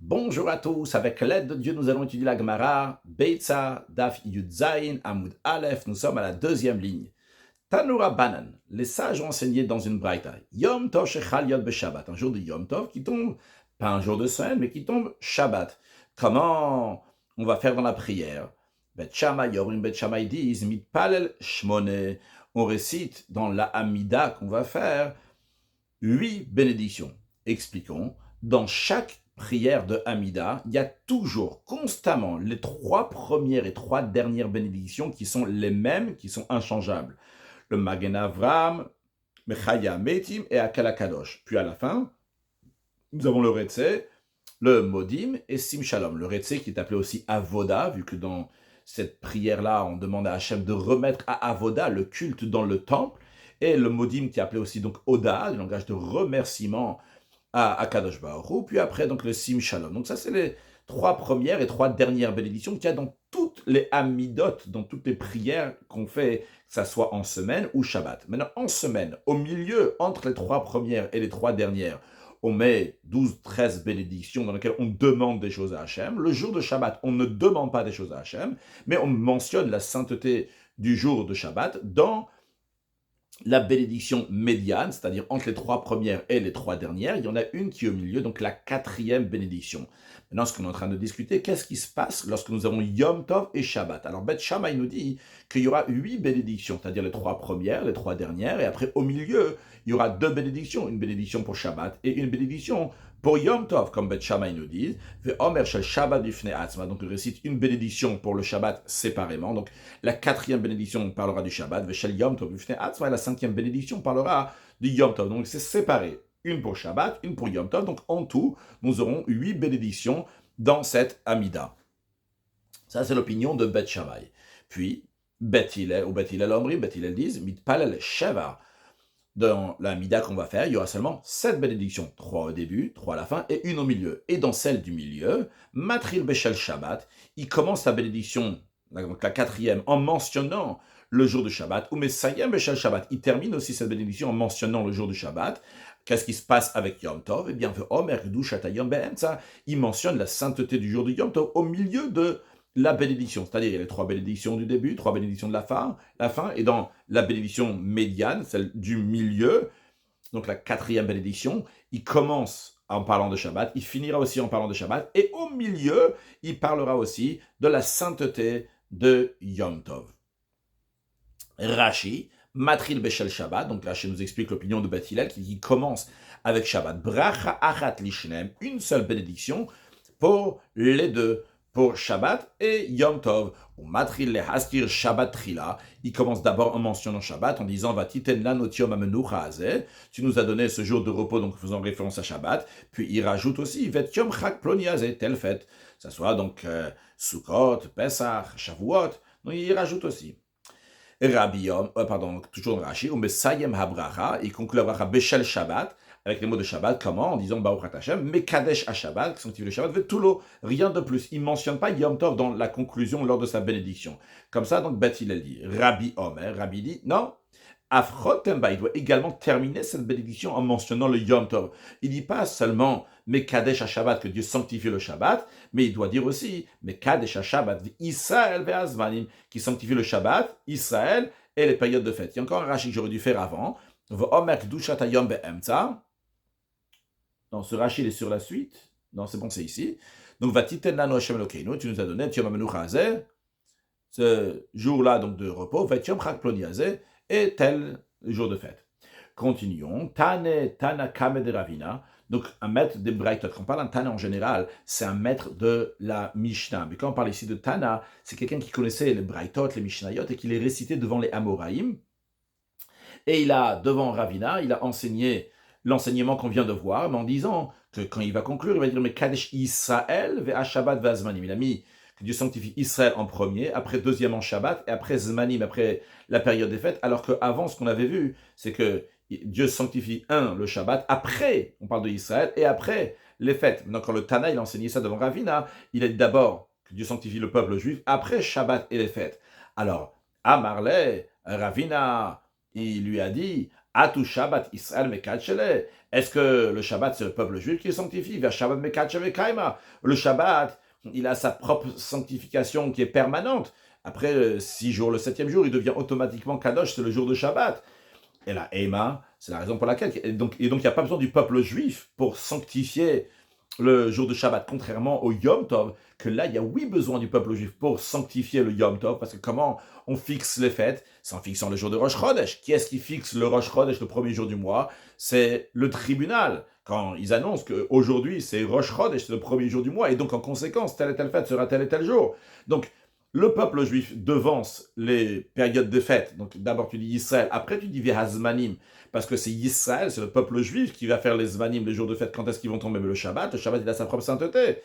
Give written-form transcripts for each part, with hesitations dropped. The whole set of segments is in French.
Bonjour à tous, avec l'aide de Dieu, nous allons étudier la Gemara, Beitza, Daf Yud Zayin, Amud Aleph, nous sommes à la deuxième ligne. Tanura Banan, les sages ont enseigné dans une braïta, Yom Tov Shechal Yod Beshabbat, un jour de Yom Tov qui tombe, pas un jour de semaine, mais qui tombe Shabbat. Comment on va faire dans la prière? Bet Shammai, Yorim Bet Shammai disent, Mitpalel Shmone, on récite dans la Amida qu'on va faire 8 bénédictions. Expliquons, dans chaque prière de Hamida, il y a toujours, constamment, les 3 premières et 3 dernières bénédictions qui sont les mêmes, qui sont inchangeables. Le Magen Avram, Mechaya Metim et Akal Kadosh. Puis à la fin, nous avons le Retzé, le Modim et Sim Shalom. Le Retzé qui est appelé aussi Avoda, vu que dans cette prière-là, on demande à Hachem de remettre à Avoda le culte dans le temple, et le Modim qui est appelé aussi donc Oda, le langage de remerciement à Kadosh Baruch Hu, puis après donc le Sim Shalom. Donc ça c'est les 3 premières et 3 dernières bénédictions qu'il y a dans toutes les Amidot, dans toutes les prières qu'on fait, que ça soit en semaine ou Shabbat. Maintenant en semaine, au milieu, entre les 3 premières et les 3 dernières, on met 12-13 bénédictions dans lesquelles on demande des choses à Hachem. Le jour de Shabbat, on ne demande pas des choses à Hachem, mais on mentionne la sainteté du jour de Shabbat dans la bénédiction médiane, c'est-à-dire entre les 3 premières et les 3 dernières, il y en a une qui est au milieu, donc la 4e bénédiction. Maintenant, ce qu'on est en train de discuter, qu'est-ce qui se passe lorsque nous avons Yom Tov et Shabbat? Alors, Bet Shammai nous dit qu'il y aura 8 bénédictions, c'est-à-dire les 3 premières, les 3 dernières, et après, au milieu, il y aura 2 bénédictions, une bénédiction pour Shabbat et une bénédiction pour Yom Tov, comme Bet Shammai nous dit. Ve'omer shel Shabbat bifnei atzma, donc il récite une bénédiction pour le Shabbat séparément. Donc, la 4e bénédiction parlera du Shabbat, Veshel Yom Tov bifnei atzma, et la 5e bénédiction parlera du Yom Tov. Donc, c'est séparé. Une pour Shabbat, une pour Yom Tov. Donc, en tout, nous aurons 8 bénédictions dans cette Amida. Ça, c'est l'opinion de Bet Shammai. Puis, Bet Hillel, ou Bet Hillel Omri, Bet Hillel disent, Mitpalel Sheva. Dans la Mida qu'on va faire, il y aura seulement 7 bénédictions, 3 au début, 3 à la fin et une au milieu. Et dans celle du milieu, Matril Beshel Shabbat, il commence sa bénédiction, donc la 4e, en mentionnant le jour de Shabbat, ou Messayem Beshel Shabbat, il termine aussi cette bénédiction en mentionnant le jour de Shabbat. Qu'est-ce qui se passe avec Yom Tov? Eh bien, Omer Gdushat Yom Be'emtza, il mentionne la sainteté du jour de Yom Tov au milieu de la bénédiction, c'est-à-dire il y a les 3 bénédictions du début, 3 bénédictions de la fin, et dans la bénédiction médiane, celle du milieu, donc la 4e bénédiction, il commence en parlant de Shabbat, il finira aussi en parlant de Shabbat, et au milieu, il parlera aussi de la sainteté de Yom Tov. Rashi, Matril Beshel Shabbat, donc Rashi nous explique l'opinion de Beth Hillel, qui commence avec Shabbat, Bracha Achat Lishnem, une seule bénédiction pour les deux, pour Shabbat et Yom Tov. Ou Matril le Haskir Shabbat Trila, il commence d'abord en mentionnant Shabbat, en disant Vatiten lanot yom hamenucha hazeh, tu nous as donné ce jour de repos, donc faisant référence à Shabbat. Puis il rajoute aussi Vet yom chak ploni hazeh, telle fête. Ça soit donc Sukkot, Pesach, Shavuot. Donc il rajoute aussi. Rabbi Yom, toujours dans Rashi, ou Mesayem Habracha, il conclut la bracha Beshel Shabbat, avec les mots de Shabbat, comment? En disant Baruch Hashem, Mekadesh Shabbat, qui sanctifie le Shabbat, Vetulo, rien de plus. Il ne mentionne pas Yom Tov dans la conclusion lors de sa bénédiction. Comme ça, donc, Beth Hillel dit, Rabbi Omer, Rabbi dit, non, Afrotemba, il doit également terminer cette bénédiction en mentionnant le Yom Tov. Il ne dit pas seulement Mekadesh Shabbat, que Dieu sanctifie le Shabbat, mais il doit dire aussi Mekadesh Shabbat, Israël ve'azmanim, qui sanctifie le Shabbat, Israël et les périodes de fête. Il y a encore un rachis que j'aurais dû faire avant. V'omer kdushat hayom be'emtza. Non, ce rachis il est sur la suite. Non, c'est bon, c'est ici. Donc, Vatiten lanu Hashem Elokeinu, tu nous as donné Yom hamenucha hazeh, ce jour-là donc de repos, Vet yom chak ploni hazeh, et tel jour de fête. Continuons. Tana Kame de Ravina. Donc, un maître des Braithot. Quand on parle d'un Tana en général, c'est un maître de la Mishnah. Mais quand on parle ici de Tana, c'est quelqu'un qui connaissait les Braithot, les Mishnayot, et qui les récitait devant les Amoraïm. Et il a, devant Ravina, il a enseigné l'enseignement qu'on vient de voir, mais en disant que quand il va conclure, il va dire mais Kadesh Israël ve'a Shabbat ve'a Zmanim. Il a mis que Dieu sanctifie Israël en premier, après deuxièmement Shabbat, et après Zmanim, après la période des fêtes, alors qu'avant, ce qu'on avait vu, c'est que Dieu sanctifie le Shabbat, après, on parle de Israël, et après les fêtes. Maintenant, quand le Tana, il a enseigné ça devant Ravina, il a dit d'abord que Dieu sanctifie le peuple juif, après Shabbat et les fêtes. Alors, à Marley, Ravina, il lui a dit, Atu Shabbat Israël Mekachele. Est-ce que le Shabbat, c'est le peuple juif qui est sanctifié? Vers Shabbat Mekachele Kaima. Le Shabbat, il a sa propre sanctification qui est permanente. Après 6 jours, le 7e jour, il devient automatiquement Kadosh, c'est le jour de Shabbat. Et la Ema, c'est la raison pour laquelle. Et donc, il n'y a pas besoin du peuple juif pour sanctifier le jour de Shabbat, contrairement au Yom Tov, que là, il y a oui besoin du peuple juif pour sanctifier le Yom Tov, parce que comment on fixe les fêtes? C'est en fixant le jour de Rosh Chodesh. Qui est-ce qui fixe le Rosh Chodesh, le premier jour du mois? C'est le tribunal. Quand ils annoncent qu'aujourd'hui, c'est Rosh Chodesh, c'est le premier jour du mois, et donc en conséquence, telle et telle fête sera tel et tel jour. Donc, le peuple juif devance les périodes de fête. Donc d'abord tu dis Israël, après tu dis Vehazmanim, parce que c'est Israël, c'est le peuple juif qui va faire les Zmanim, les jours de fête, quand est-ce qu'ils vont tomber? Mais le Shabbat, il a sa propre sainteté.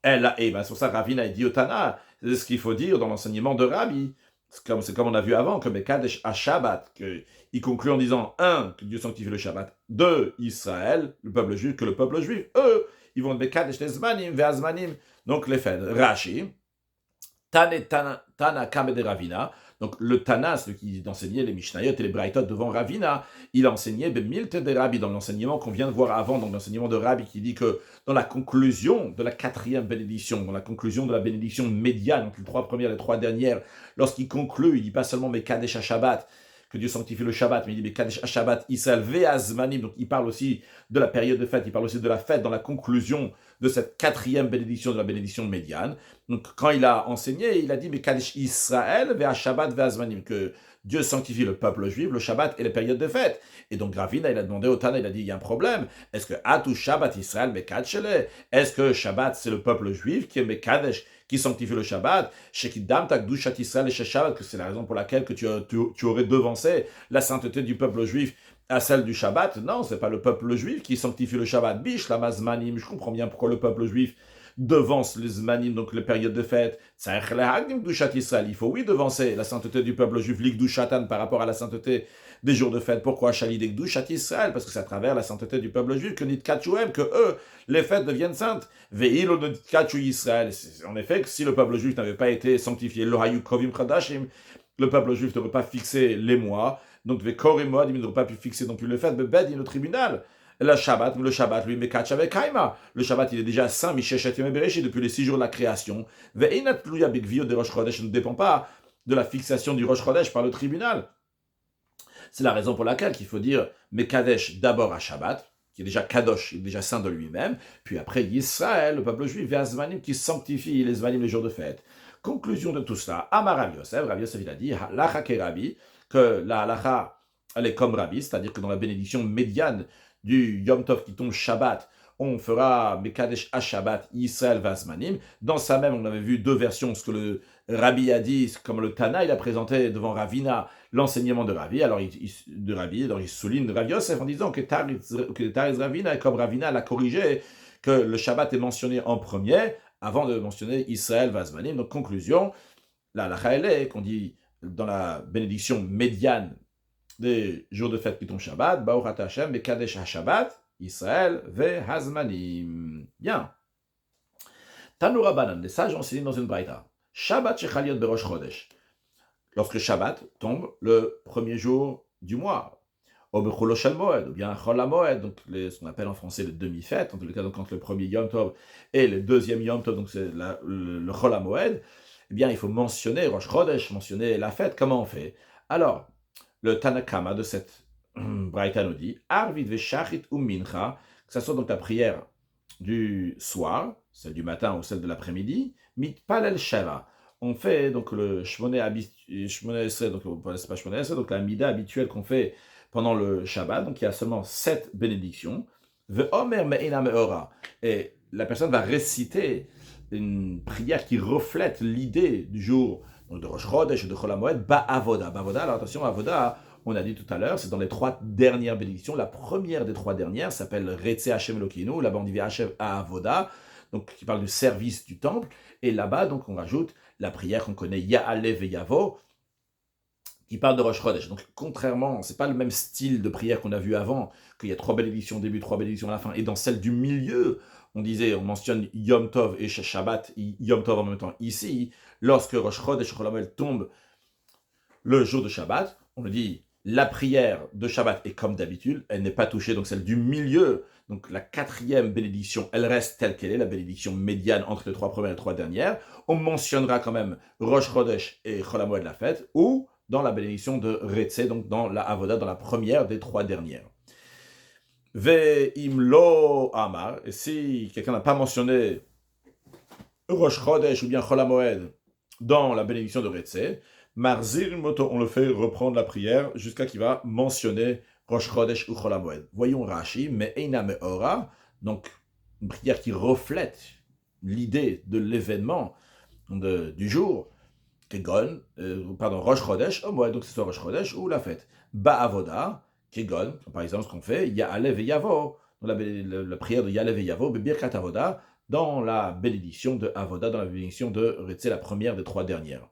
Et ben sur ça, Ravina dit Otana, c'est ce qu'il faut dire dans l'enseignement de Rabbi. C'est comme on a vu avant, que Mekadesh à Shabbat, qu'il conclut en disant, que Dieu sanctifie le Shabbat, 2, Israël, le peuple juif, que le peuple juif, eux, ils vont Mekadesh les Zmanim, Vehazmanim, donc les fêtes. Rashi, Tana Kame de Ravina. Donc le Tana, celui qui enseignait les Mishnayot et les Braithot devant Ravina, il enseignait Bemilte de Rabbi, dans l'enseignement qu'on vient de voir avant, donc l'enseignement de Rabbi qui dit que dans la conclusion de la 4e bénédiction, dans la conclusion de la bénédiction médiane, donc les 3 premières et les 3 dernières, lorsqu'il conclut, il dit pas seulement Mekadesh Shabbat, que Dieu sanctifie le Shabbat, mais il dit Mekadesh Shabbat, Israël Ve'azmanim, donc il parle aussi de la période de fête, il parle aussi de la fête dans la conclusion de cette 4e bénédiction, de la bénédiction médiane. Donc quand il a enseigné, il a dit Mekadesh Israël Ve'a Shabbat Ve'azmanim, que Dieu sanctifie le peuple juif, le Shabbat et les périodes de fête. Et donc Ravina, il a demandé au Tana, il a dit, il y a un problème. Est-ce que Atu Shabbat Israël Mekadshele? Est-ce que Shabbat, c'est le peuple juif qui est Mekadesh, qui sanctifie le Shabbat? Shekidam Takdushat Israël et Shabbat, que c'est la raison pour laquelle que tu aurais devancé la sainteté du peuple juif à celle du Shabbat? Non, c'est pas le peuple juif qui sanctifie le Shabbat. Bish la mazmanim, je comprends bien pourquoi le peuple juif devance les zmanim, donc les périodes de fête. Il faut oui devancer la sainteté du peuple juif, l'ikdushatan, par rapport à la sainteté des jours de fête. Pourquoi Shalid Ikdushat Israël? Parce que c'est à travers la sainteté du peuple juif que Nitkatchuem, que eux, les fêtes deviennent saintes. Ve'ilo Nitkatchu Israël. En effet, que si le peuple juif n'avait pas été sanctifié, Lohayu Kovim Chadashim, le peuple juif n'aurait pas fixé les mois, donc Vekorimod, il n'aurait pas pu fixer non plus les fêtes, mais Bed, le tribunal. Le Shabbat, lui, Mekach avec Kaima. Le Shabbat, il est déjà saint, Misheshet Yom Bereshit, depuis les 6 jours de la création. Ve'inat Tluya Bigvio de Rosh Chodesh, ne dépend pas de la fixation du Rosh Chodesh par le tribunal. C'est la raison pour laquelle il faut dire Mekadesh d'abord à Shabbat, qui est déjà Kadosh, il est déjà saint de lui-même, puis après Israël, le peuple juif, vers Zmanim, qui sanctifie les Zmanim les jours de fête. Conclusion de tout cela, Amar Rav Yosef, il a dit, Halacha ke Rabbi, que la halacha, elle est comme Rabbi, c'est-à-dire que dans la bénédiction médiane du Yom Tov qui tombe Shabbat, on fera Mekadesh à Shabbat, Israël Vazmanim. Dans ça même, on avait vu 2 versions, ce que le Rabbi a dit, comme le Tana, il a présenté devant Ravina l'enseignement de Rabbi. Alors il souligne Rav Yosef en disant que Tariz Ravina, comme Ravina l'a corrigé, que le Shabbat est mentionné en premier, avant de mentionner Israël Vazmanim. Donc conclusion, la halakha est qu'on dit dans la bénédiction médiane des jours de fête qui tombent Shabbat, Baruch Hashem, Mekadesh HaShabbat, Israël, Hazmanim. Bien. Tanura Banan, les sages ont enseigné dans une braïta. Shabbat Shechaliot Berosh Chodesh. Lorsque Shabbat tombe le premier jour du mois. Ou Becholo Shel Moed, ou bien Chol HaMoed, donc ce qu'on appelle en français les demi-fêtes, en tout cas donc, quand le premier Yom Tov et le deuxième Yom Tov, donc c'est le Chol HaMoed, eh bien il faut mentionner Rosh Chodesh, mentionner la fête. Comment on fait? Alors, le Tanakama de cette braïta nous dit Arvid veshachit ou mincha, que ce soit donc la prière du soir, celle du matin ou celle de l'après-midi, mitpalel sheva. On fait donc le shmoné esrei, donc c'est pas shmoné esrei, donc la mida habituelle qu'on fait pendant le Shabbat, donc il y a seulement 7 bénédictions. Ve'omer me'ina me'ora. Et la personne va réciter une prière qui reflète l'idée du jour donc de Rosh Chodesh, de Chol HaMoed, Ba'avoda. Ba'avoda, alors attention, Avoda, on a dit tout à l'heure, c'est dans les 3 dernières bénédictions. La première des 3 dernières s'appelle Retse Hashem Elokeinu, là-bas on dit Hashem Avoda, donc qui parle du service du temple. Et là-bas, donc on rajoute la prière qu'on connaît, Ya'alev et Yavo, qui parle de Rosh Chodesh. Donc contrairement, c'est pas le même style de prière qu'on a vu avant, qu'il y a 3 bénédictions au début, 3 bénédictions à la fin, et dans celle du milieu, on mentionne Yom Tov et Shabbat, Yom Tov en même temps. Ici, lorsque Rosh Chodesh et Chol HaMoed tombe le jour de Shabbat, on le dit La prière de Shabbat est comme d'habitude, elle n'est pas touchée, donc celle du milieu, donc la quatrième bénédiction, elle reste telle qu'elle est, la bénédiction médiane entre les trois premières et les trois dernières. On mentionnera quand même Rosh Chodesh et Chol HaMoed la fête, ou dans la bénédiction de Retzé, donc dans la Avoda, dans la première des trois dernières. Ve'im lo amar, et si quelqu'un n'a pas mentionné Rosh Chodesh ou bien Chol HaMoed dans la bénédiction de Retzé, Marzir Moto, on le fait reprendre la prière jusqu'à qu'il va mentionner Rosh Chodesh ou Chol HaMoed. Voyons Rashi, mais Eina Me'ora, donc une prière qui reflète l'idée de l'événement du jour, Kegon, Rosh Chodesh, Moed, donc c'est soit Rosh Chodesh ou la fête. Ba'avoda, Kegon, par exemple ce qu'on fait, Ya'alev et Yavo, dans la prière de Ya'alev et Yavo, Birkat Avoda, dans la bénédiction de Avoda, dans la bénédiction de Retzé, la première des trois dernières.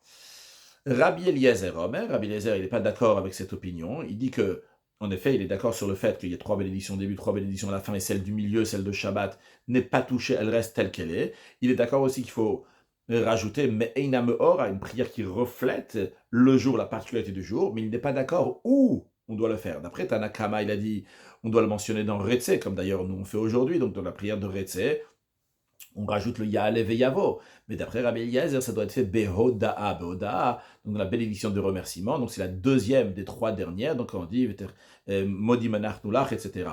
Rabbi Eliezer Omer, Rabbi Eliezer, il n'est pas d'accord avec cette opinion. Il dit que, en effet, il est d'accord sur le fait qu'il y a trois bénédictions au début, trois bénédictions à la fin, et celle du milieu, celle de Shabbat, n'est pas touchée, elle reste telle qu'elle est. Il est d'accord aussi qu'il faut rajouter Me'eina Me'or à une prière qui reflète le jour, la particularité du jour, mais il n'est pas d'accord où on doit le faire. D'après Tanakama, il a dit on doit le mentionner dans Retzé, comme d'ailleurs nous on fait aujourd'hui, donc dans la prière de Retzé, on rajoute le Ya'alev et Yavo. Mais d'après Rabbi Eliezer, ça doit être fait Behoda'a. Behoda'a, donc la bénédiction de remerciement. Donc c'est la deuxième des trois dernières. Donc on dit Modi Manach Nulach, etc.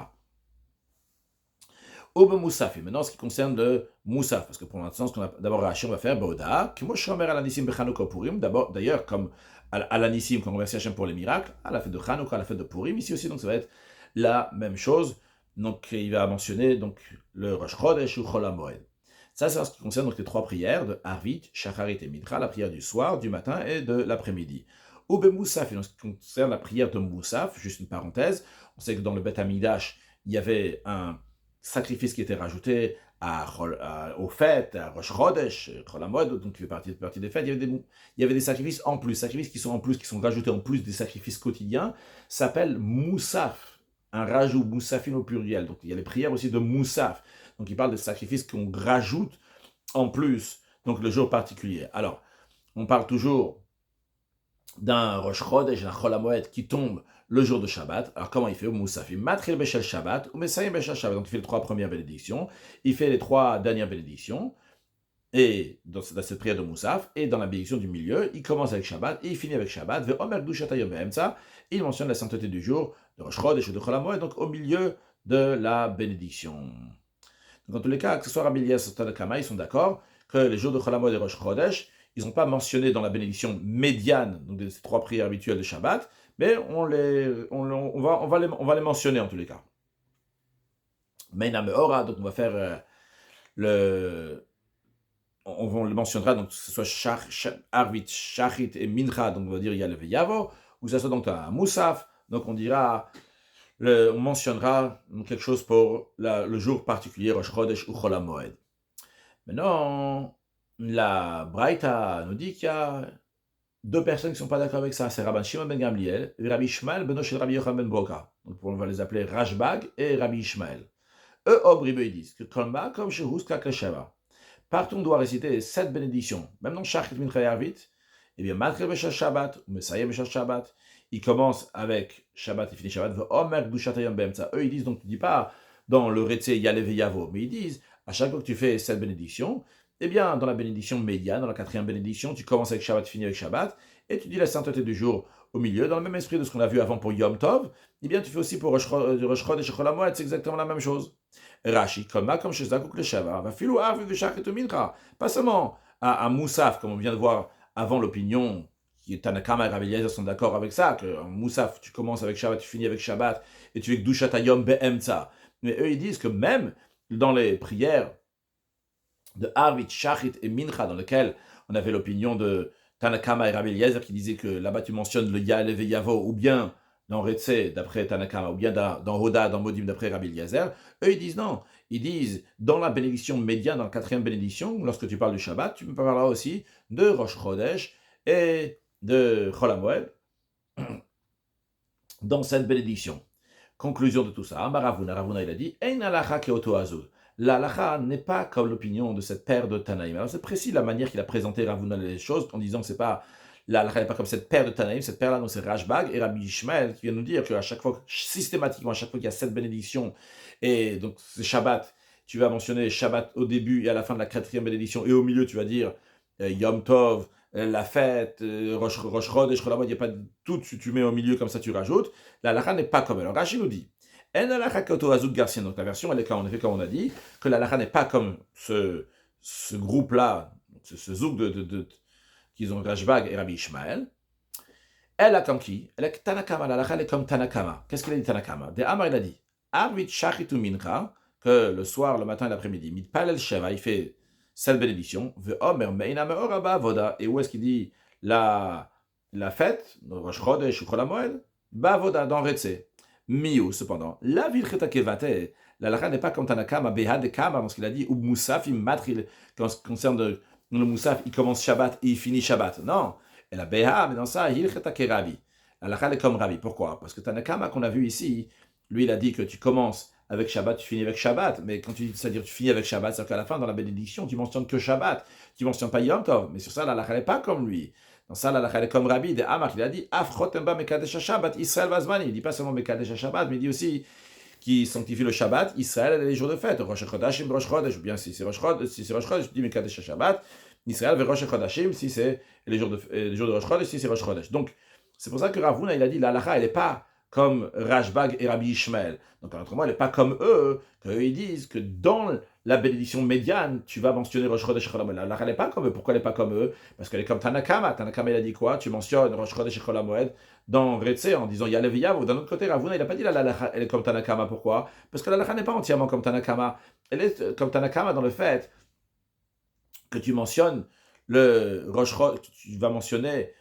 Obe Moussaf. Et maintenant, ce qui concerne le Moussaf, parce que pour l'instant, ce qu'on a d'abord Rashi, on va faire Behoda'a. Kimo Shomer Alanissim Bechanouka Purim. D'abord, d'ailleurs, comme Alanissim, quand on remercie Hachem pour les miracles, à la fête de Chanouka, à la fête de Purim, ici aussi, donc ça va être la même chose. Donc il va mentionner donc, le Rosh Chodesh ou Chol HaMoed. Ça, c'est en ce qui concerne donc les trois prières de Arvit, Shacharit et Mincha, la prière du soir, du matin et de l'après-midi. Ou Moussaf, en ce qui concerne la prière de Moussaf, juste une parenthèse, on sait que dans le Beth Amikdash, il y avait un sacrifice qui était rajouté aux fêtes, à Rosh Chodesh, Chol HaMoed, donc qui fait partie des fêtes, il y avait des sacrifices en plus, qui sont rajoutés en plus des sacrifices quotidiens, s'appelle Moussaf, un rajout, Moussafin au pluriel, donc il y a les prières aussi de Moussaf. Donc, il parle des sacrifices qu'on rajoute en plus, donc le jour particulier. Alors, on parle toujours d'un Rosh Chodesh, d'un Chol HaMoed qui tombe le jour de Shabbat. Alors, comment il fait au Moussafim Matril Beshel Shabbat ou Mesayim Beshel Shabbat. Donc, il fait les trois premières bénédictions, il fait les trois dernières bénédictions, et dans cette prière de Moussaf, et dans la bénédiction du milieu, il commence avec Shabbat et il finit avec Shabbat. Il mentionne la sainteté du jour de Rosh Chodesh et de Chol HaMoed, donc au milieu de la bénédiction. Donc, en tous les cas, que ce soit Rabbi Eliezer ou Tanakama, ils sont d'accord que les jours de Chol HaMoed et Rosh Chodesh, ils n'ont pas mentionné dans la bénédiction médiane, donc des trois prières habituelles de Shabbat, mais on va les mentionner en tous les cas. Meina Me'ora, donc on va faire on le mentionnera, donc que ce soit Arvit, Shachit et Mincha, donc on va dire Ya'alev et Yavo, ou que ce soit donc un Moussaf, donc on dira on mentionnera quelque chose pour le jour particulier, Rosh Chodesh ou Chol HaMoed. Maintenant, la Braïta nous dit qu'il y a deux personnes qui ne sont pas d'accord avec ça. C'est Rabban Shimon ben Gamliel et Rabbi Ishmael ben Oshel Rabbi Yochanan ben Broka. Donc on va les appeler Rashbag et Rabbi Ishmael. Eux, ils disent que Kolma, comme chez Huska Klesheva. Partout, on doit réciter 7 bénédictions. Même dans Shachrit Mincha Yarvit, eh bien, Matril Beshel Shabbat, ou Mesayem Beshel Shabbat, il commence avec Shabbat et finit Shabbat. Eux, ils disent, donc tu ne dis pas dans le Retzé Ya'alev et Yavo, mais ils disent, à chaque fois que tu fais cette bénédiction, eh bien, dans la bénédiction médiane, dans la quatrième bénédiction, tu commences avec Shabbat, tu finis avec Shabbat, et tu dis la sainteté du jour au milieu, dans le même esprit de ce qu'on a vu avant pour Yom Tov, eh bien, tu fais aussi pour Rosh Chodesh et Chol HaMoed, c'est exactement la même chose. Rashi, comme chez Zakuk le Shava, va filou Arvi de Shachrit Mincha, pas seulement à Moussaf, comme on vient de voir avant l'opinion, qui Tanakama et Rabbi Eliezer sont d'accord avec ça, que en Moussaf, tu commences avec Shabbat, tu finis avec Shabbat, et tu fais Kdushat Hayom Be'emtza. Mais eux, ils disent que même dans les prières de Arvit, Shachrit et Mincha, dans lesquelles on avait l'opinion de Tanakama et Rabbi Eliezer qui disaient que là-bas tu mentionnes le Ya'alev et Yavo, ou bien dans Retzé d'après Tanakama, ou bien dans Hoda, dans Modim d'après Rabbi Eliezer, eux ils disent non. Ils disent dans la bénédiction médiane, dans la quatrième bénédiction, lorsque tu parles du Shabbat, tu parleras aussi de Rosh Chodesh et de Chol HaMoed dans cette bénédiction. Conclusion de tout ça, Ravuna il a dit Ein halacha keoto azul. La halacha n'est pas comme l'opinion de cette paire de Tanaïm. Alors c'est précis la manière qu'il a présenté Ravuna les choses en disant que c'est pas La halakha n'est pas comme cette paire de Tanaïm, cette paire-là, donc c'est Rashbag et Rabbi Ishmael qui vient nous dire qu'à chaque fois, systématiquement, à chaque fois qu'il y a 7 bénédictions, et donc c'est Shabbat, tu vas mentionner Shabbat au début et à la fin de la 4e bénédiction, et au milieu, tu vas dire Yom Tov, la fête, Rosh Chodesh, Chol Hamoed, il n'y a pas tout, tu mets au milieu comme ça, tu rajoutes. La halakha n'est pas comme elle. Alors Rashi nous dit, En halakha koto azuk garcien, donc la version, elle est en effet comme on a dit, que la halakha n'est pas comme ce groupe-là, ce zouk qu'ils ont Rashbag et Rabbi Ishmael. Elle a comme qui? Elle est Tanakama, la halakha elle est comme Tanakama. Qu'est-ce qu'il a dit Tanakama? De Amar il a dit, Arvit shachitu mincha, que le soir, le matin et l'après-midi, mitpalel sheva, il fait cette bénédiction, ve'omer meina me'oraba voda, et où est-ce qu'il dit la fête, Rosh Chodesh ou Chol Hamoed, bavoda, dans Retse. Miou, cependant, la ville Chetakevate, la halakha n'est pas comme Tanakama, Beha de Kama, dans ce qu'il a dit, ou Moussaf, il matril, quand ce qui concerne le Moussaf, il commence Shabbat et il finit Shabbat. Non, et la Beha, mais dans ça, il Chetakerabi. La halakha est comme Rabbi. Pourquoi? Parce que Tanakama qu'on a vu ici, lui, il a dit que tu commences avec Shabbat, tu finis avec Shabbat. Mais quand tu dis, c'est-à-dire tu finis avec Shabbat, c'est-à-dire qu'à la fin, dans la bénédiction, tu mentionnes que Shabbat. Tu mentionnes pas Yom Tov. Mais sur ça, la halakha n'est pas comme lui. Dans ça, la halakha est comme Rabbi de Amar, il a dit Afrotemba Mekadesh Shabbat, Israël Vazmani. Il dit pas seulement Mekadesh Shabbat, mais il dit aussi qui sanctifie le Shabbat, Israël et les jours de fête. Rosh Chodashim, Rosh Chodesh, ou bien si c'est Rosh Chodesh, je dis Mekadesh Shabbat. Israël, Rosh Chodashim, si c'est les jours de Rosh Chodesh, si c'est Rosh Chodesh. Donc, c'est pour ça que Ravuna, il a dit la halakha, elle n'est pas comme Rashbag et Rabbi Ishmael. Donc, autrement, elle n'est pas comme eux, qu'eux, ils disent que dans la bénédiction médiane, tu vas mentionner Rosh Chodesh et Chol Hamoed. La halakha, elle n'est pas comme eux. Pourquoi elle n'est pas comme eux? Parce qu'elle est comme Tanakama. Tanakama, il a dit quoi? Tu mentionnes Rosh Chodesh et Chol Hamoed dans Retse en disant Yalev et Yav. D'un autre côté, Ravuna, il n'a pas dit la halakha, elle est comme Tanakama. Pourquoi? Parce que la halakha n'est pas entièrement comme Tanakama. Elle est comme Tanakama dans le fait que tu mentionnes le Rosh Chodesh, tu vas mentionner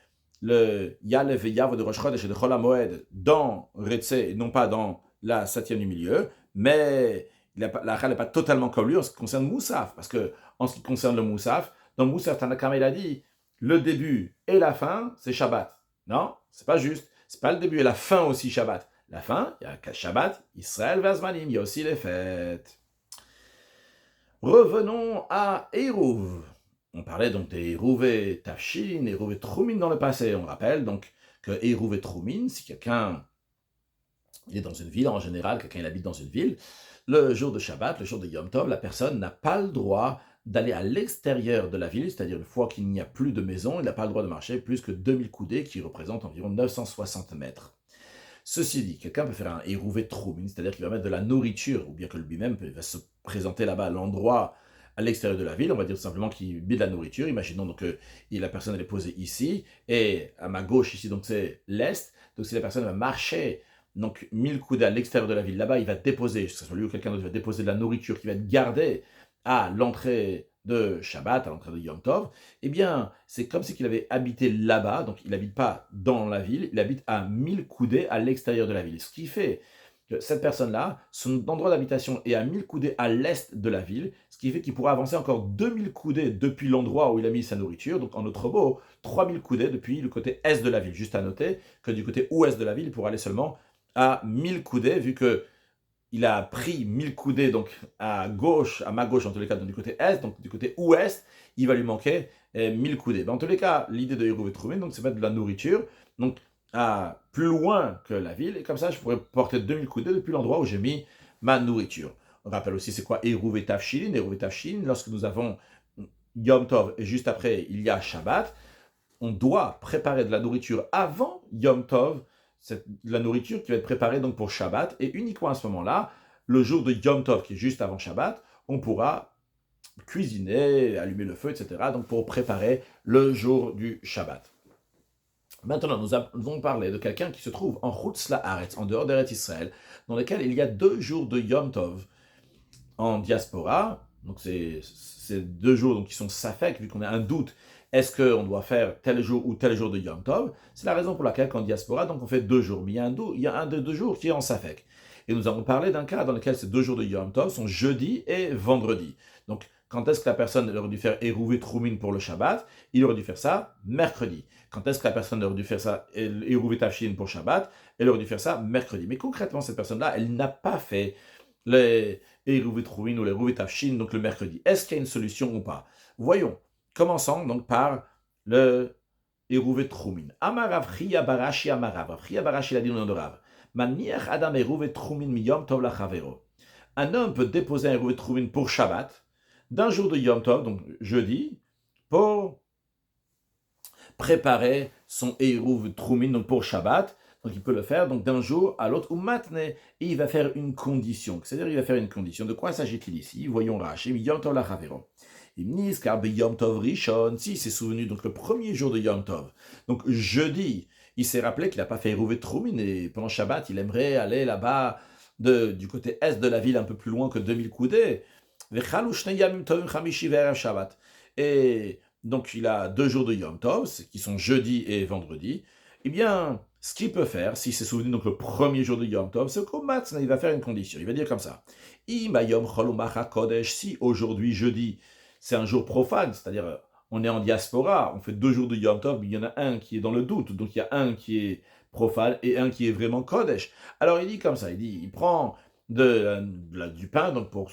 le Yalev et Yav de Rosh Chodesh et de Chol Hamoed dans Retse et non pas dans la 7e du milieu, mais la halakha n'est pas totalement comme lui en ce qui concerne Moussaf, parce que en ce qui concerne le Moussaf, dans Moussaf, Tanakama il a dit le début et la fin, c'est Shabbat. Non, c'est pas juste. C'est pas le début et la fin aussi Shabbat. La fin, il y a Shabbat, Israël, Vazmanim, il y a aussi les fêtes. Revenons à Eruv. On parlait donc des Eruv et Tafshin, Eruv et Troumin dans le passé. On rappelle donc que Eruv et Troumin, si quelqu'un il est dans une ville en général, quelqu'un il habite dans une ville, le jour de Shabbat, le jour de Yom Tov, la personne n'a pas le droit d'aller à l'extérieur de la ville, c'est-à-dire une fois qu'il n'y a plus de maison, il n'a pas le droit de marcher plus que 2000 coudées, qui représentent environ 960 mètres. Ceci dit, quelqu'un peut faire un Eruv Troumin, c'est-à-dire qu'il va mettre de la nourriture, ou bien que lui-même va se présenter là-bas à l'endroit, à l'extérieur de la ville, on va dire tout simplement qu'il met de la nourriture. Imaginons donc que la personne elle est posée ici, et à ma gauche ici, donc c'est l'est, donc si la personne va marcher donc 1000 coudées à l'extérieur de la ville, là-bas il va déposer, que ce soit lui ou quelqu'un d'autre, il va déposer de la nourriture qui va être gardée à l'entrée de Shabbat, à l'entrée de Yom Tov, eh bien, c'est comme si il avait habité là-bas, donc il n'habite pas dans la ville, il habite à 1000 coudées à l'extérieur de la ville. Ce qui fait que cette personne-là, son endroit d'habitation est à 1000 coudées à l'est de la ville, ce qui fait qu'il pourra avancer encore 2000 coudées depuis l'endroit où il a mis sa nourriture, donc en autre mot, 3000 coudées depuis le côté est de la ville. Juste à noter que du côté ouest de la ville, il pourra aller seulement à 1000 coudées, vu que il a pris 1000 coudées donc à gauche, à ma gauche en tous les cas, donc du côté est, donc du côté ouest, il va lui manquer 1000 coudées. Mais en tous les cas, l'idée de Eruv et Troumin, donc c'est mettre de la nourriture, donc à plus loin que la ville, et comme ça je pourrais porter 2000 coudées depuis l'endroit où j'ai mis ma nourriture. On rappelle aussi c'est quoi Eruv et Tafshin. Eruv et Tafshin, lorsque nous avons Yom Tov et juste après il y a Shabbat, on doit préparer de la nourriture avant Yom Tov, c'est la nourriture qui va être préparée donc pour Shabbat, et uniquement à ce moment-là, le jour de Yom Tov, qui est juste avant Shabbat, on pourra cuisiner, allumer le feu, etc., donc pour préparer le jour du Shabbat. Maintenant, nous allons parler de quelqu'un qui se trouve en Chutz La'aretz, en dehors d'Eretz Israël, dans lequel il y a 2 jours de Yom Tov en diaspora, donc c'est 2 jours donc, qui sont safek, vu qu'on a un doute. Est-ce qu'on doit faire tel jour ou tel jour de Yom Tov? C'est la raison pour laquelle, qu'en diaspora, donc on fait 2 jours. Mais il y a un des 2 jours qui est en Safek. Et nous avons parlé d'un cas dans lequel ces 2 jours de Yom Tov sont jeudi et vendredi. Donc, quand est-ce que la personne aurait dû faire Eruv Troumin pour le Shabbat? Il aurait dû faire ça mercredi. Quand est-ce que la personne aurait dû faire ça Eruv Tafshin pour Shabbat? Elle aurait dû faire ça mercredi. Mais concrètement, cette personne-là, elle n'a pas fait les Eruv Troumin ou les Eruv Tafshin, donc le mercredi. Est-ce qu'il y a une solution ou pas? Voyons. Commençons donc par le Eruvet Trumin. Amar Rav Chia Barashi Amarav. Rav Chia Barashi l'a dit au nom de Rav. Maniach Adam Eruvet Trumin miyom tov lachavero. Un homme peut déposer un Eruvet Trumin pour Shabbat, d'un jour de Yom Tov, donc jeudi, pour préparer son Eruv Trumin, donc pour Shabbat. Donc il peut le faire donc d'un jour à l'autre, ou maintenant, et il va faire une condition. C'est-à-dire il va faire une condition. De quoi s'agit-il ici? Voyons Rashi, Yom Tov lachavero. Imnis car Yom Tov Rishon, si c'est souvenu donc le premier jour de Yom Tov. Donc jeudi, il s'est rappelé qu'il n'a pas fait Eruvet Trumin et pendant Shabbat, il aimerait aller là-bas du côté est de la ville, un peu plus loin que 2000 coudées. Et donc il a 2 jours de Yom Tov, qui sont jeudi et vendredi. Eh bien, ce qu'il peut faire, si c'est souvenu donc le premier jour de Yom Tov, c'est qu'au matin, il va faire une condition. Il va dire comme ça. Si aujourd'hui, jeudi, c'est un jour profane, c'est-à-dire on est en diaspora, on fait 2 jours de Yom Tov, mais il y en a un qui est dans le doute, donc il y a un qui est profane et un qui est vraiment Kodesh. Alors il dit comme ça, il prend du pain donc pour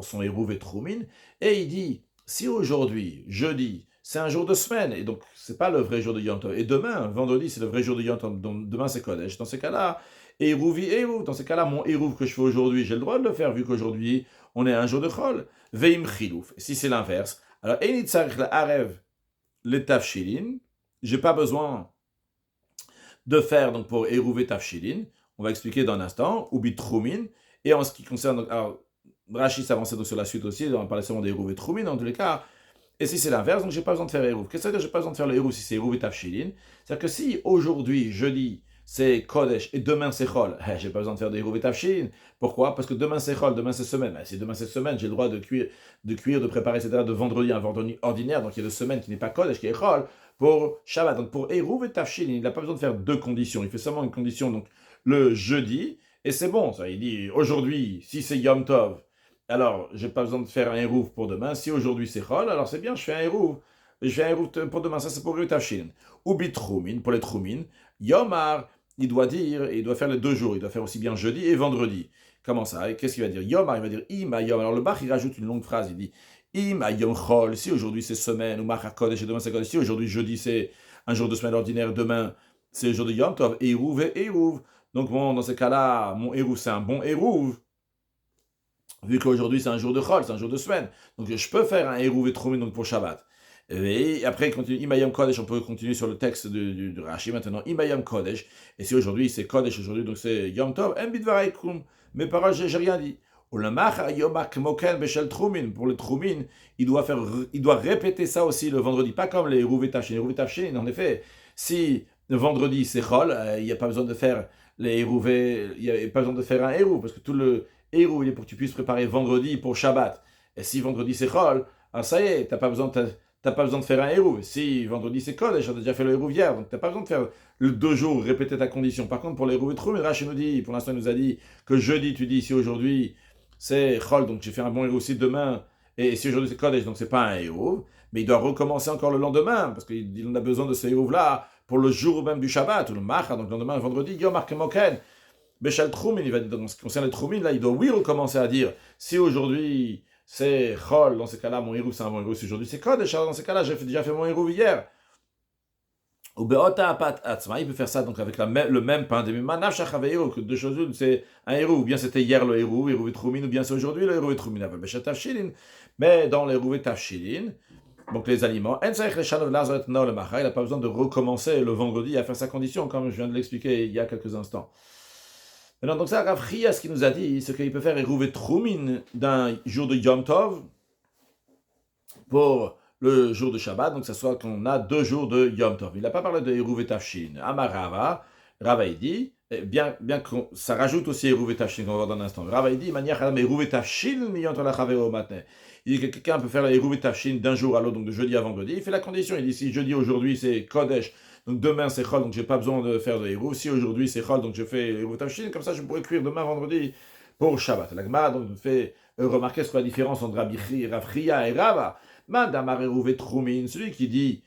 son Eruv et Trumin, et il dit, si aujourd'hui, jeudi, c'est un jour de semaine, et donc c'est pas le vrai jour de Yom Tov, et demain, vendredi, c'est le vrai jour de Yom Tov, donc demain c'est Kodesh, dans ces cas-là, Eruvi, dans ces cas-là, mon Eruv que je fais aujourd'hui, j'ai le droit de le faire, vu qu'aujourd'hui, on est un jour de Chol. Veim Chilouf. Si c'est l'inverse, alors, Enitzarich la Arev le Tafshilin, j'ai pas besoin de faire donc pour Eruv et Tafshilin, on va expliquer dans un instant, ou Bitrumin, et en ce qui concerne, donc, alors, Rashi s'avançait donc sur la suite aussi, on parlait seulement d'Eruv et Trumin, dans tous les cas, et si c'est l'inverse, donc j'ai pas besoin de faire Eruv. Qu'est-ce que ça veut dire j'ai pas besoin de faire le Eruv si c'est Eruv et Tafshilin? C'est-à-dire que si aujourd'hui, jeudi, c'est Kodesh et demain c'est Chol, j'ai pas besoin de faire des Eruv et Tafshilin. Pourquoi? Parce que demain c'est Chol, demain c'est semaine. Si demain c'est semaine, j'ai le droit de cuire, de préparer, etc. de vendredi à un vendredi ordinaire, donc il y a de semaine qui n'est pas Kodesh, qui est Chol, pour Shabbat. Donc pour Eruv et Tafshilin, il n'a pas besoin de faire 2 conditions. Il fait seulement une condition, donc le jeudi, et c'est bon. Ça, il dit aujourd'hui, si c'est Yom Tov, alors j'ai pas besoin de faire un Eruv pour demain. Si aujourd'hui c'est Chol, alors c'est bien, je fais un Eruv. Je fais un Eruv pour demain, ça c'est pour Eruv Tafshilin. Ou Bitrumin, pour les Trumin, Yomar, il doit dire, et il doit faire les 2 jours, il doit faire aussi bien jeudi et vendredi. Comment ça? Qu'est-ce qu'il va dire? Yom, il va dire Ima Yom. Alors le Bach, il rajoute une longue phrase, il dit Ima Yom Chol, si aujourd'hui c'est semaine, ou Macha Kodesh, et demain c'est Kodesh, si aujourd'hui jeudi c'est un jour de semaine ordinaire, demain c'est le jour de Yom Tov, Eruv et Eruv. Donc bon, dans ces cas-là, mon Eruv c'est un bon Eruv, vu qu'aujourd'hui c'est un jour de Chol, c'est un jour de semaine. Donc je peux faire un Eruv et Troumé donc pour Shabbat. Et après, Imayam Kodesh, on peut continuer sur le texte de Rashi maintenant. Imayam Kodesh. Et si aujourd'hui c'est Kodesh, aujourd'hui donc c'est Yom Tov, Mbidvaraikum. Mes paroles, j'ai rien dit. Pour le Trumin, il doit répéter ça aussi le vendredi, pas comme les Eruv et Tafshilin. Eruv et Tafshilin, en effet, si le vendredi c'est Chol, il n'y a pas besoin de faire les Eruv, il n'y a pas besoin de faire un Eruv, parce que tout le Eruv, il est pour que tu puisses préparer vendredi pour Shabbat. Et si vendredi c'est Chol, alors ça y est, t'as pas besoin de faire un Eruv. Si vendredi c'est Kodesh, j'ai déjà fait le Eruv hier, donc t'as pas besoin de faire le 2 jours, répéter ta condition. Par contre, pour les Eruv et Troum, Rashi nous dit, pour l'instant il nous a dit que jeudi, tu dis, si aujourd'hui c'est Chol, donc j'ai fait un bon Eruv aussi demain, et si aujourd'hui c'est Kodesh, donc c'est pas un Eruv, mais il doit recommencer encore le lendemain, parce qu'il en a besoin de ce Eruv-là pour le jour même du Shabbat, ou le Macha, donc le lendemain, vendredi, Yom Moken. Bechal Troumin, il va dire, dans ce qui concerne les Troumin, là, il doit oui recommencer à dire, si aujourd'hui c'est Chol, dans ces cas-là, mon Eruv c'est un bon Eruv, si aujourd'hui c'est Kodesh, dans ces cas-là, j'ai déjà fait mon Eruv hier. Ou Beota Apat Atzma, il peut faire ça donc avec le même pain, que 2 choses, une, c'est un Eruv, ou bien c'était hier le Eruv et Troumin, ou bien c'est aujourd'hui le Eruv et Troumin, avec Bechal Tafshilin, mais dans les Eruv et Tafshilin, donc les aliments, il n'a pas besoin de recommencer le vendredi à faire sa condition, comme je viens de l'expliquer il y a quelques instants. Maintenant, donc ça, Rav Chia, ce qu'il nous a dit, c'est qu'il peut faire Eruv et Trumin d'un jour de Yom Tov pour le jour de Shabbat, donc ça soit qu'on a 2 jours de Yom Tov. Il n'a pas parlé de Eruv et Tafshin. Amarava, Rava il dit, bien que ça rajoute aussi Eruv et Tafshin, qu'on va voir dans un instant. Rava il dit, manière Eruv et Tafshin, au matin. Il dit que quelqu'un peut faire Eruv et Tafshin d'un jour à l'autre, donc de jeudi à vendredi. Il fait la condition, il dit, si jeudi aujourd'hui c'est Kodesh, donc demain c'est Chol, donc j'ai pas besoin de faire de Eruv. Si aujourd'hui c'est Chol, donc je fais Eruv Tafshin, comme ça je pourrais cuire demain vendredi pour Shabbat. La Gemara donc nous fait remarquer ce qu'est la différence entre Rav Chia et Rava. Madamar Eruv et Trumin, celui qui dit,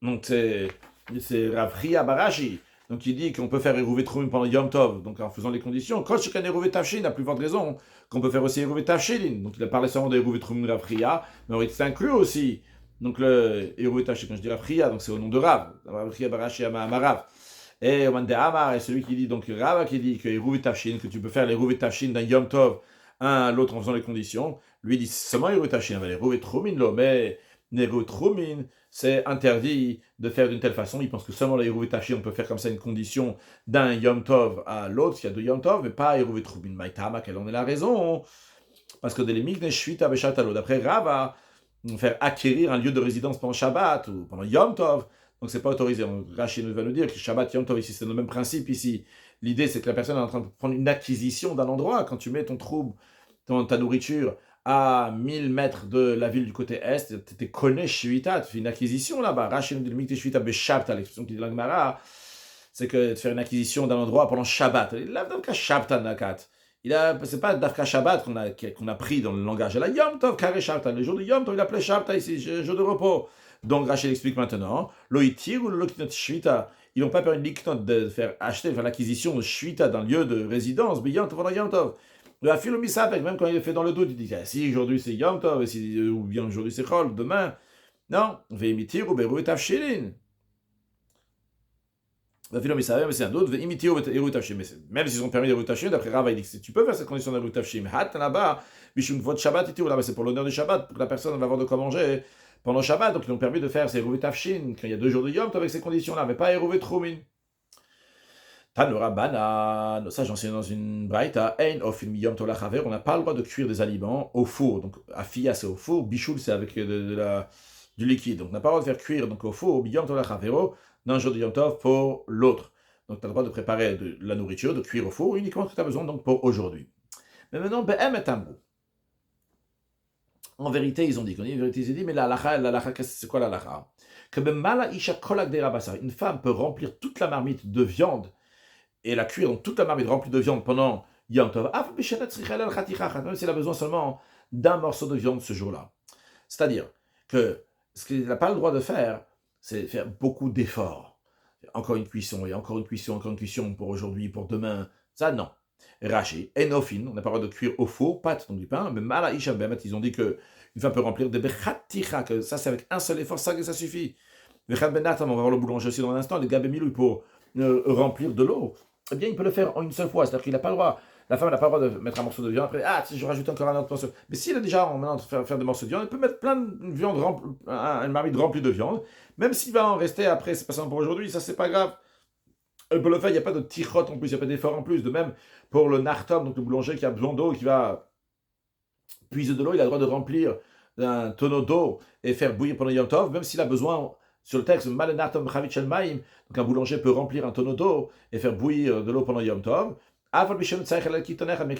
donc c'est Rav Chia Barashi, donc il dit qu'on peut faire Eruv et Trumin pendant Yom Tov, donc en faisant les conditions. Quand je connais Eruv et Tafshin, la plus forte raison qu'on peut faire aussi Eruv et Tafshin. Donc il a parlé seulement d'Eruv et Trumin Rav Chia, mais on inclut aussi Donc le Hérouvé Tafshin, quand je dis Rafria, donc c'est au nom de Rav. Rafria Barashi Amarav. Et Oman de Amar est celui qui dit, donc Rav qui dit que Hérouvé Tafshin, que tu peux faire les Hérouvé Tafshin d'un Yom Tov, un à l'autre en faisant les conditions. Lui dit seulement Hérouvé Tafshin, les Hérouvé Tromin, mais les Hérouvé Tromin, c'est interdit de faire d'une telle façon. Il pense que seulement les Hérouvé Tafshin, on peut faire comme ça une condition d'un Yom Tov à l'autre, s'il y a deux Yom Tov, mais pas Hérouvé Tromin. Maïtama, quelle en est la raison? Parce que de l'émigne Shvita Beshatalo, d'après Rava, faire acquérir un lieu de résidence pendant Shabbat ou pendant Yom Tov, donc c'est pas autorisé. Rachid va nous dire que Shabbat, Yom Tov, ici, c'est le même principe ici. L'idée, c'est que la personne est en train de prendre une acquisition d'un endroit. Quand tu mets ton trouble, ta nourriture à 1000 mètres de la ville du côté est, tu es connu Shvita, tu fais une acquisition là-bas. Rachid nous dit l'émigne Shvita Beshabta, l'expression qui dit l'Angmara, c'est que de faire une acquisition d'un endroit pendant Shabbat. Là, donc, Shabbat Nakat. C'est pas Dafka Shabbat qu'on a pris dans le langage. La Yom Tov, Kare Shabbat. Le jour de Yom Tov, il appelait Shabbat ici, jour de repos. Donc Rachel explique maintenant, Loïtir ou le Loknot Shvita, ils n'ont pas permis de Liknot de faire l'acquisition de Shvita d'un lieu de résidence, mais Yom Tov pendant Yom Tov. La Philomissapek, même quand il est fait dans le doute, il dit, si aujourd'hui c'est Yom Tov, ou bien aujourd'hui c'est Chol, demain, non, Veimitir ou Beru et Tafshilin. Mais c'est un autre, même s'ils ont permis des routachim, d'après Rava, il dit que tu peux faire cette condition de routachim. Hat là-bas, Bishum Vot Shabbat, là-bas c'est pour l'honneur du Shabbat, pour que la personne va avoir de quoi manger pendant Shabbat. Donc ils ont permis de faire ces routachim quand il y a 2 jours de Yom avec ces conditions-là, mais pas Hérouvé Tromin. Tanura Bana, ça j'enseigne dans une braïta, Ein of Yom Tov Lachaver, on n'a pas le droit de cuire des aliments au four. Donc Afia c'est au four, Bishul c'est avec du liquide. Donc on n'a pas le droit de faire cuire donc au four, Yom Tov Lachavero, d'un jour de Yom Tov pour l'autre. Donc tu as le droit de préparer de la nourriture, de cuire au four, uniquement ce que tu as besoin donc pour aujourd'hui. Mais maintenant, Be'em et Amrou. En vérité, ils ont dit, mais la halacha, c'est quoi la halacha? Que Bemala Isha Kolak de Rabasa, une femme peut remplir toute la marmite de viande et la cuire dans toute la marmite remplie de viande pendant Yom Tov, même si elle a besoin seulement d'un morceau de viande ce jour-là. C'est-à-dire que ce qu'elle n'a pas le droit de faire, c'est faire beaucoup d'efforts. Encore une cuisson, et encore une cuisson, encore une cuisson pour aujourd'hui, pour demain. Ça, non. Raché, enofin, on n'a pas le droit de cuire au four, pâte, donc du pain, mais malaïcha bemet, ils ont dit qu'une femme peut remplir des bechaticha, que ça c'est avec un seul effort, ça suffit. Vechat benatam, on va voir le boulanger aussi dans un instant, les gabemilou pour remplir de l'eau. Eh bien, il peut le faire en une seule fois, c'est-à-dire qu'il n'a pas le droit. La femme n'a pas le droit de mettre un morceau de viande, après, si je rajoute encore un autre morceau. Mais s'il a déjà maintenant de faire des morceaux de viande, elle peut mettre plein de viande, une marmite remplie de viande, même s'il va en rester après, c'est pas seulement pour aujourd'hui, ça c'est pas grave. Elle peut le faire, il n'y a pas de tichot en plus, il n'y a pas d'effort en plus. De même, pour le nartom, donc le boulanger qui a besoin d'eau, qui va puiser de l'eau, il a le droit de remplir un tonneau d'eau et faire bouillir pendant Yom Tov, même s'il a besoin, sur le texte, mal nartom chavit maim, donc un boulanger peut remplir un tonneau d'eau et faire bouillir de l'eau pendant Yom Tov. Mais qu'il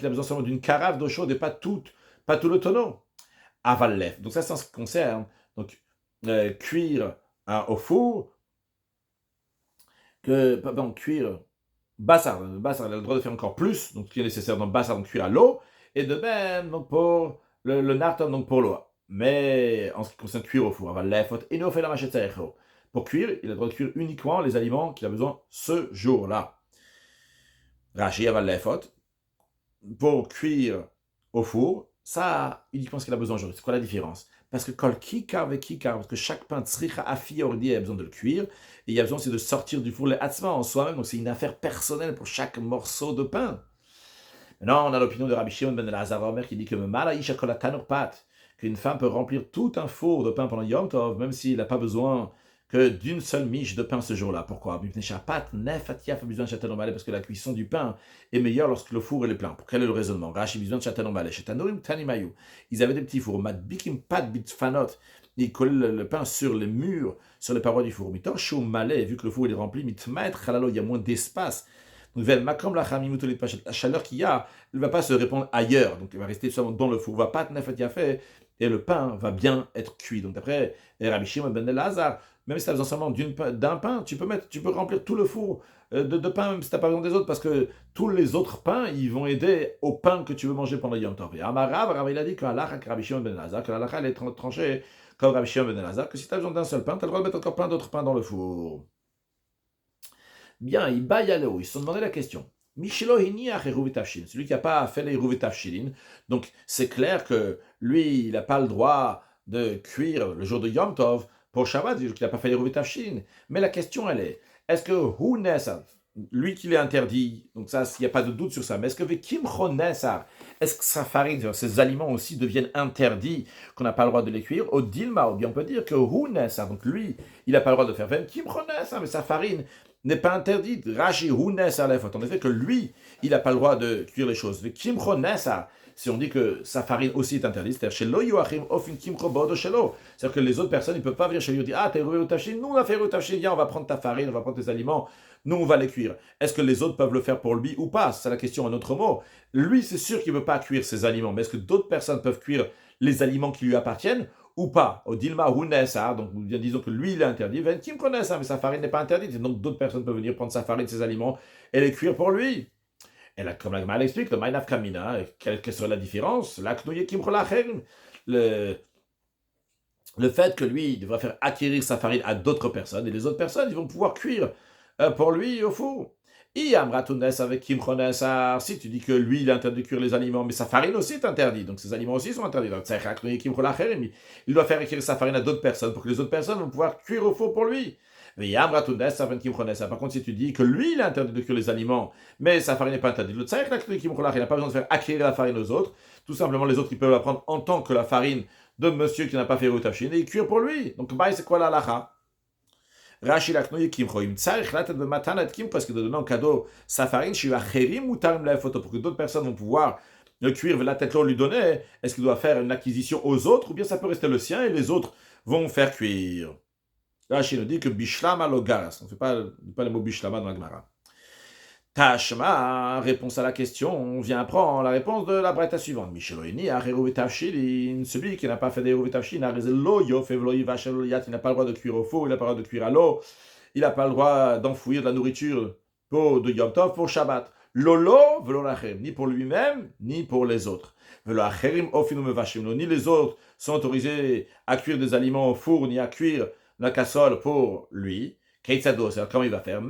a besoin seulement d'une carafe d'eau chaude et pas tout le tonneau. Avalef. Donc ça, c'est en ce qui concerne donc, cuire au four, cuire Bassar, elle a le droit de faire encore plus, donc ce qui est nécessaire dans Bassar, donc cuire à l'eau, et de même donc pour le nartom, donc pour l'eau. Mais en ce qui concerne cuire au four, pour cuire, il a le droit de cuire uniquement les aliments qu'il a besoin ce jour-là. Rashi aval lefot, pour cuire au four, ça uniquement ce qu'il a besoin aujourd'hui. C'est quoi la différence? Parce que kol kikar ve kikar, parce que chaque pain tsricha afi ordi a besoin de le cuire, et il y a besoin aussi de sortir du four les hatzma en soi-même, donc c'est une affaire personnelle pour chaque morceau de pain. Maintenant, on a l'opinion de Rabbi Shimon ben Elazar Omer qui dit que malaïcha kol tanur pat, qu'une femme peut remplir tout un four de pain pendant Yom Tov, même s'il n'a pas besoin que d'une seule miche de pain ce jour-là. Pourquoi? Parce que la cuisson du pain est meilleure lorsque le four est plein. Pour quel est le raisonnement? Ils avaient des petits fours. Ils collaient le pain sur les murs, sur les parois du four. Vu que le four est rempli, il y a moins d'espace. La chaleur qu'il y a, elle ne va pas se répandre ailleurs. Donc elle va rester seulement dans le four. Va pas et le pain va bien être cuit. Donc d'après Rabbi Shimon ben Elazar, même si tu as besoin seulement d'un pain, tu peux remplir tout le four de pain, même si tu n'as pas besoin des autres, parce que tous les autres pains, ils vont aider au pain que tu veux manger pendant Yom Tov. Et Amarav, il a dit que Rabbi Shimon ben Elazar, que l'halakha elle est tranchée comme Rabbi Shimon ben Elazar, que si tu as besoin d'un seul pain, tu as le droit de mettre encore plein d'autres pains dans le four. Bien, ils se sont demandé la question. Celui qui n'a pas fait les Hérouvé Tafshilin, donc c'est clair que lui, il n'a pas le droit de cuire le jour de Yom Tov pour Shabbat, qu'il n'a pas fait les Rouvet Tafshin. Mais la question, elle est-ce que Hunesar, lui qui l'est interdit, donc ça, il n'y a pas de doute sur ça, mais est-ce que Vekim Chonesar, est-ce que sa farine, ces aliments aussi deviennent interdits, qu'on n'a pas le droit de les cuire, au Dilma, ou bien on peut dire que Hunesar, donc lui, il n'a pas le droit de faire Vekim Chonesar, mais sa farine n'est pas interdite. Rashi Hunesar Lefot, en effet que lui, il n'a pas le droit de cuire les choses. Vekim Chonesar, si on dit que sa farine aussi est interdite, c'est-à-dire chez Yoachim Ofin Kimcho Bodo Shelo, c'est-à-dire que les autres personnes, ils ne peuvent pas venir chez lui et dire ah, t'es Rouvé ou Tafshin, nous on a fait Rouvé ou Tafshin, viens, on va prendre ta farine, on va prendre tes aliments, nous on va les cuire. Est-ce que les autres peuvent le faire pour lui ou pas? C'est la question en autre mot. Lui, c'est sûr qu'il ne veut pas cuire ses aliments, mais est-ce que d'autres personnes peuvent cuire les aliments qui lui appartiennent ou pas? Au Dilma Hunesa, donc disons que lui il est interdit, Ven Kim connaît ça, mais sa farine n'est pas interdite, et donc d'autres personnes peuvent venir prendre sa farine, ses aliments et les cuire pour lui. Et là, comme la Gemara l'explique, le Maïnaf Kamina, quelle serait la différence? Le, le fait que lui, il devra faire acquérir sa farine à d'autres personnes, et les autres personnes, ils vont pouvoir cuire pour lui au four. Avec Kimchonesar, si tu dis que lui, il est interdit de cuire les aliments, mais sa farine aussi est interdite, donc ses aliments aussi sont interdits. Donc, il doit faire acquérir sa farine à d'autres personnes pour que les autres personnes vont pouvoir cuire au four pour lui. Par contre, si tu dis que lui, il est interdit de cuire les aliments, mais sa farine n'est pas interdite, il n'a pas besoin de faire acquérir la farine aux autres. Tout simplement, les autres, ils peuvent la prendre en tant que la farine de monsieur qui n'a pas fait Rotafshin et cuire pour lui. Donc, c'est quoi la lacha? Rashi laknoye kimcho, im tzarich latet b'matanet kim, parce que de donner en cadeau sa farine, shiva cherim mutarim la photo, pour que d'autres personnes vont pouvoir le cuire, la tête lui donner. Est-ce qu'il doit faire une acquisition aux autres, ou bien ça peut rester le sien et les autres vont faire cuire? Rashi nous dit que bishlama logaras, on ne fait pas le mot bishlama dans la Gemara. Tashma, réponse à la question, on vient apprendre la réponse de la braïta suivante. Misheloini, Areru Tafshin, celui qui n'a pas fait des Rouvet Tafshin, il n'a pas le droit de cuire au faux, il n'a pas le droit de cuire à l'eau, il n'a pas le droit d'enfouir de la nourriture pour de Yom Tov pour Shabbat. Lolo, ni pour lui-même, ni pour les autres. Ni les autres sont autorisés à cuire des aliments au four, ni à cuire la cassole pour lui. Keitsado, c'est-à-dire comment il va faire.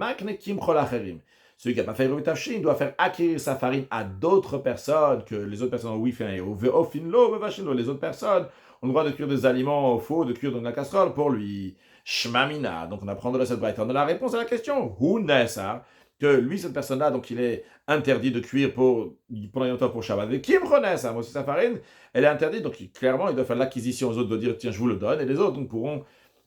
Celui qui n'a pas fait Rouvet Tafshin doit faire acquérir sa farine à d'autres personnes, que les autres personnes ont oui fait un héros. Les autres personnes ont le droit de cuire des aliments au four, de cuire dans la casserole pour lui. Shmamina. Donc on apprend de cette braïta. On a la réponse à la question. Hunesa. Que lui, cette personne-là, donc il est interdit de cuire pendant Yom Tov pour Shabbat. Mais Kim Chones, moi aussi sa farine, elle est interdite. Donc clairement, il doit faire l'acquisition aux autres de dire tiens, je vous le donne. Et les autres donc, pourront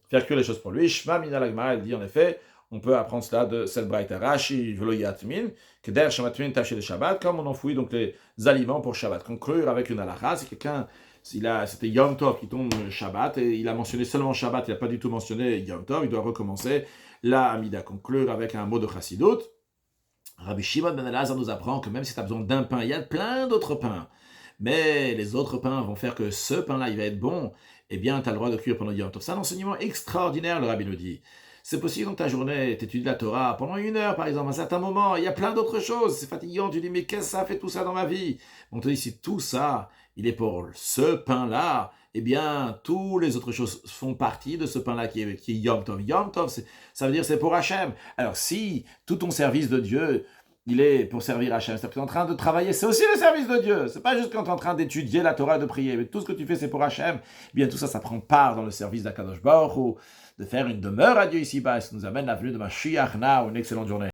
faire cuire les choses pour lui. Shmamina l'agmara, elle dit en effet. On peut apprendre cela de cette braïta. Rashi velo yatmin, que der shamatmin taché de Shabbat, comme on enfouit donc les aliments pour Shabbat. Conclure avec une halakha, si quelqu'un, c'était Yom Tov qui tombe Shabbat, et il a mentionné seulement Shabbat, il n'a pas du tout mentionné Yom Tov, il doit recommencer la Amida. Conclure avec un mot de Chassidut. Rabbi Shimon ben Elazar nous apprend que même si tu as besoin d'un pain, il y a plein d'autres pains. Mais les autres pains vont faire que ce pain-là, il va être bon, eh bien, tu as le droit de cuire pendant Yom Tov. C'est un enseignement extraordinaire, le Rabbi nous dit. C'est possible dans ta journée, tu étudies la Torah pendant 1 heure par exemple, à un certain moment, il y a plein d'autres choses, c'est fatigant, tu dis mais qu'est-ce que ça fait tout ça dans ma vie? On te dit si tout ça, il est pour ce pain-là, eh bien toutes les autres choses font partie de ce pain-là qui est Yom Tov. Yom Tov, ça veut dire c'est pour Hachem. Alors si tout ton service de Dieu, il est pour servir Hachem, c'est-à-dire que tu es en train de travailler, c'est aussi le service de Dieu. C'est pas juste quand tu es en train d'étudier la Torah et de prier, mais tout ce que tu fais c'est pour Hachem. Eh bien tout ça, ça prend part dans le service d'Akadosh Baruch Hu, de faire une demeure à Dieu ici-bas. Ça nous amène la venue de Mashiach Na, une excellente journée.